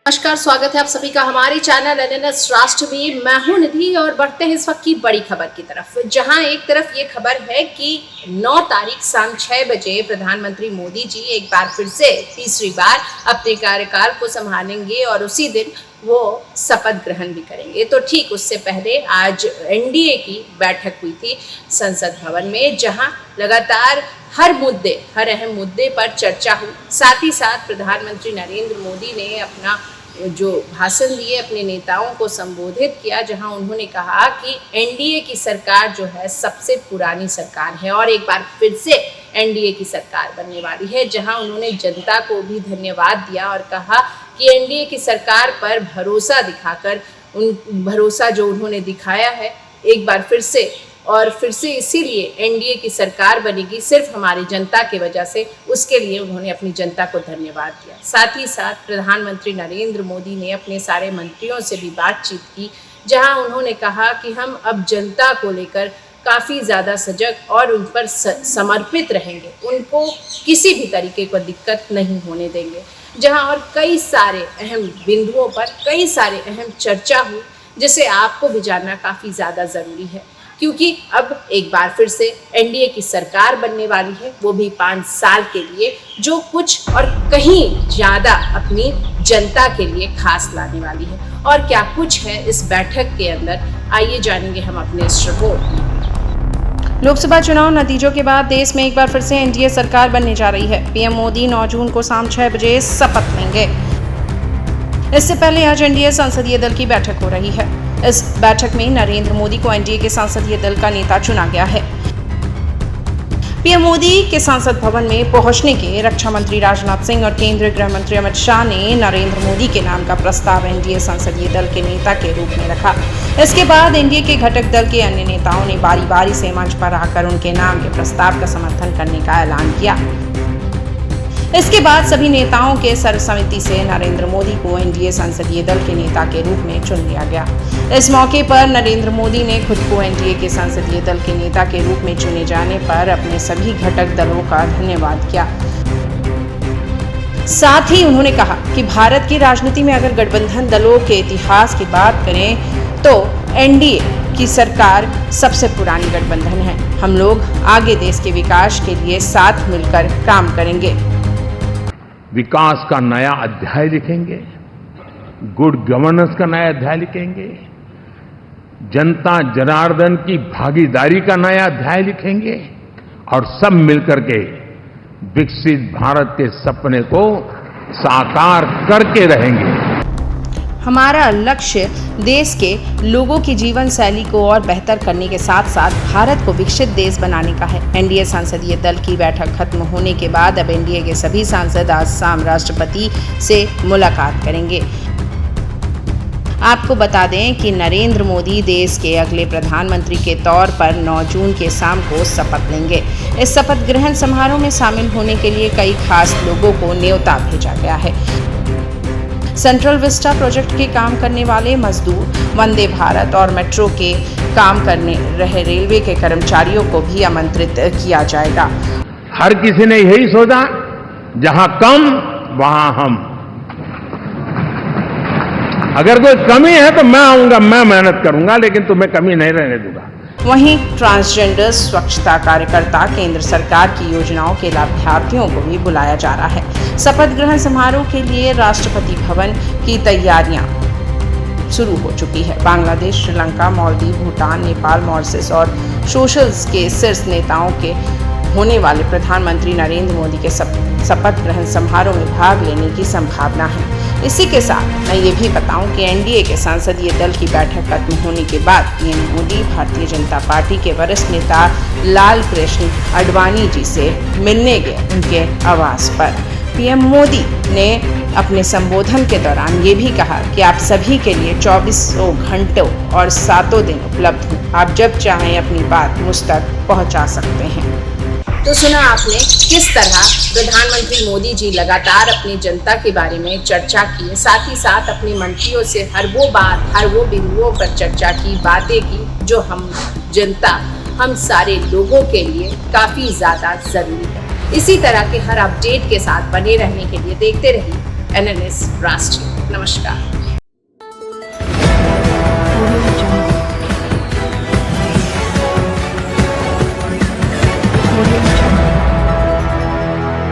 नमस्कार, स्वागत है आप सभी का हमारे चैनल एनएनएस राष्ट्र में। मैं हूं निधि और बढ़ते हैं इस वक्त की बड़ी खबर की तरफ, जहां एक तरफ ये खबर है कि 9 तारीख शाम 6 बजे प्रधानमंत्री मोदी जी एक बार फिर से तीसरी बार अपने कार्यकाल को संभालेंगे और उसी दिन वो शपथ ग्रहण भी करेंगे। तो ठीक उससे पहले आज एनडीए की बैठक हुई थी संसद भवन में, जहां लगातार हर अहम मुद्दे पर चर्चा हुई। साथ ही साथ प्रधानमंत्री नरेंद्र मोदी ने अपना जो भाषण दिए, अपने नेताओं को संबोधित किया, जहां उन्होंने कहा कि एनडीए की सरकार जो है सबसे पुरानी सरकार है और एक बार फिर से एनडीए की सरकार बनने वाली है। जहां उन्होंने जनता को भी धन्यवाद दिया और कहा कि एनडीए की सरकार पर भरोसा दिखाकर भरोसा जो उन्होंने दिखाया है एक बार फिर से इसीलिए एनडीए की सरकार बनेगी सिर्फ हमारी जनता की वजह से, उसके लिए उन्होंने अपनी जनता को धन्यवाद दिया। साथ ही साथ प्रधानमंत्री नरेंद्र मोदी ने अपने सारे मंत्रियों से भी बातचीत की, जहां उन्होंने कहा कि हम अब जनता को लेकर काफ़ी ज़्यादा सजग और उन पर समर्पित रहेंगे, उनको किसी भी तरीके को दिक्कत नहीं होने देंगे। जहां और कई सारे अहम बिंदुओं पर कई सारे अहम चर्चा हुई, जिसे आपको भी जानना काफ़ी ज़्यादा ज़रूरी है, क्योंकि अब एक बार फिर से एनडीए की सरकार बनने वाली है, वो भी 5 साल के लिए, जो कुछ और कहीं ज़्यादा अपनी जनता के लिए खास लाने वाली है। और क्या कुछ है इस बैठक के अंदर, आइए जानेंगे हम अपने इस रिपोर्ट में। लोकसभा चुनाव नतीजों के बाद देश में एक बार फिर से एनडीए सरकार बनने जा रही है। पीएम मोदी 9 जून को शाम 6 बजे शपथ लेंगे। इससे पहले आज एनडीए संसदीय दल की बैठक हो रही है। इस बैठक में नरेंद्र मोदी को एनडीए के संसदीय दल का नेता चुना गया है। पीएम मोदी के संसद भवन में पहुंचने के रक्षा मंत्री राजनाथ सिंह और केंद्रीय गृह मंत्री अमित शाह ने नरेंद्र मोदी के नाम का प्रस्ताव एनडीए संसदीय दल के नेता के रूप में रखा। इसके बाद एनडीए के घटक दल के अन्य नेताओं ने बारी बारी से मंच पर आकर उनके नाम के प्रस्ताव का समर्थन करने का ऐलान किया। इसके बाद सभी नेताओं के सर्वसम्मति से नरेंद्र मोदी को एनडीए संसदीय दल के नेता के रूप में चुन लिया गया। इस मौके पर नरेंद्र मोदी ने खुद को एनडीए के संसदीय दल के नेता के रूप में चुने जाने पर अपने सभी घटक दलों का धन्यवाद किया। साथ ही उन्होंने कहा कि भारत की राजनीति में अगर गठबंधन दलों के इतिहास की बात करें तो एनडीए की सरकार सबसे पुरानी गठबंधन है। हम लोग आगे देश के विकास के लिए साथ मिलकर काम करेंगे। विकास का नया अध्याय लिखेंगे, गुड गवर्नेंस का नया अध्याय लिखेंगे, जनता जनार्दन की भागीदारी का नया अध्याय लिखेंगे और सब मिलकर के विकसित भारत के सपने को साकार करके रहेंगे। हमारा लक्ष्य देश के लोगों की जीवन शैली को और बेहतर करने के साथ साथ भारत को विकसित देश बनाने का है। एनडीए संसदीय दल की बैठक खत्म होने के बाद अब एनडीए के सभी सांसद आज शाम राष्ट्रपति से मुलाकात करेंगे। आपको बता दें कि नरेंद्र मोदी देश के अगले प्रधानमंत्री के तौर पर 9 जून के शाम को शपथ लेंगे। इस शपथ ग्रहण समारोह में शामिल होने के लिए कई खास लोगों को न्योता भेजा गया है। सेंट्रल विस्टा प्रोजेक्ट के काम करने वाले मजदूर, वंदे भारत और मेट्रो के काम करने रहे रेलवे के कर्मचारियों को भी आमंत्रित किया जाएगा। हर किसी ने यही सोचा, जहां कम वहां हम। अगर कोई कमी है तो मैं आऊंगा, मैं मेहनत करूंगा, लेकिन तुम्हें कमी नहीं रहने दूंगा। वहीं ट्रांसजेंडर स्वच्छता कार्यकर्ता केंद्र सरकार की योजनाओं के लाभार्थियों को भी बुलाया जा रहा है। शपथ ग्रहण समारोह के लिए राष्ट्रपति भवन की तैयारियां शुरू हो चुकी है। बांग्लादेश, श्रीलंका, मालदीव, भूटान, नेपाल, मॉरिशस और सोशल्स के शीर्ष नेताओं के होने वाले प्रधानमंत्री नरेंद्र मोदी के शपथ ग्रहण समारोह में भाग लेने की संभावना है। इसी के साथ मैं ये भी बताऊं कि एनडीए के संसदीय दल की बैठक खत्म होने के बाद पीएम मोदी भारतीय जनता पार्टी के वरिष्ठ नेता लाल कृष्ण आडवाणी जी से मिलने गए उनके आवास पर। पीएम मोदी ने अपने संबोधन के दौरान ये भी कहा कि आप सभी के लिए 24 घंटों और 7 दिन उपलब्ध हूँ। आप जब चाहें अपनी बात मुझ तक पहुँचा सकते हैं। तो सुना आपने किस तरह प्रधानमंत्री मोदी जी लगातार अपनी जनता के बारे में चर्चा की, साथ ही साथ अपने मंत्रियों से हर वो बात, हर वो बिंदुओं पर चर्चा की, बातें की जो हम जनता, हम सारे लोगों के लिए काफी ज्यादा जरूरी है। इसी तरह के हर अपडेट के साथ बने रहने के लिए देखते रहिए NNS राष्ट्रीय। नमस्कार।